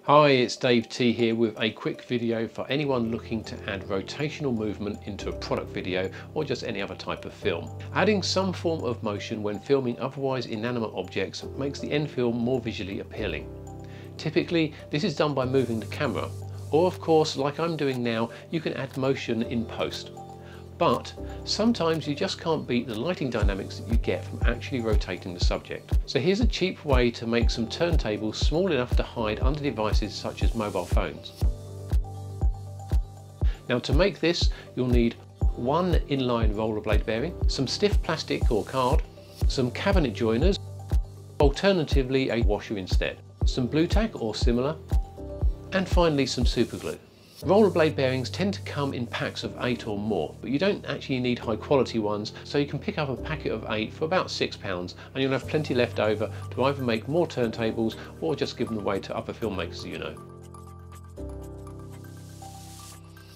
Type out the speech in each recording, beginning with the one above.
Hi, it's Dave T here with a quick video for anyone looking to add rotational movement into a product video or just any other type of film. Adding some form of motion when filming otherwise inanimate objects makes the end film more visually appealing. Typically, this is done by moving the camera, or of course, like I'm doing now, you can add motion in post. But sometimes you just can't beat the lighting dynamics that you get from actually rotating the subject. So here's a cheap way to make some turntables small enough to hide under devices such as mobile phones. Now to make this, you'll need one inline rollerblade bearing, some stiff plastic or card, some cabinet joiners, alternatively a washer instead, some blue tack or similar, and finally some super glue. Rollerblade bearings tend to come in packs of 8 or more, but you don't actually need high quality ones, so you can pick up a packet of 8 for about £6 and you'll have plenty left over to either make more turntables or just give them away to other filmmakers you know.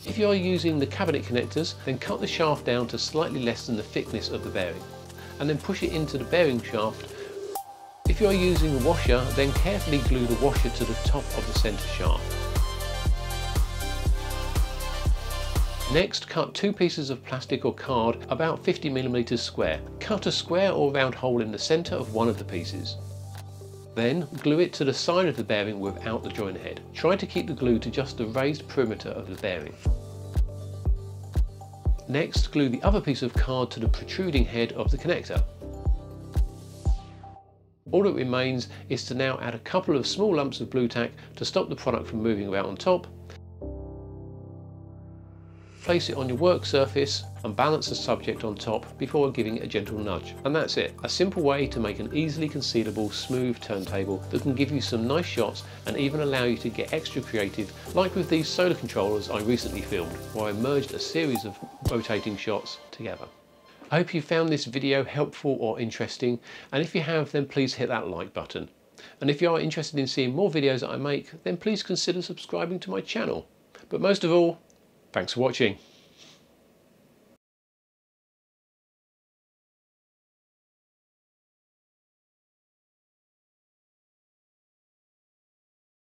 If you're using the cabinet connectors, then cut the shaft down to slightly less than the thickness of the bearing and then push it into the bearing shaft. If you're using a washer, then carefully glue the washer to the top of the centre shaft. Next, cut 2 pieces of plastic or card about 50mm square. Cut a square or round hole in the centre of one of the pieces. Then glue it to the side of the bearing without the join head. Try to keep the glue to just the raised perimeter of the bearing. Next, glue the other piece of card to the protruding head of the connector. All that remains is to now add a couple of small lumps of blue tack to stop the product from moving about on top. Place it on your work surface and balance the subject on top before giving it a gentle nudge. And that's it. A simple way to make an easily concealable, smooth turntable that can give you some nice shots and even allow you to get extra creative, like with these solar controllers I recently filmed, where I merged a series of rotating shots together. I hope you found this video helpful or interesting, and if you have, then please hit that like button. And if you are interested in seeing more videos that I make, then please consider subscribing to my channel. But most of all, thanks for watching.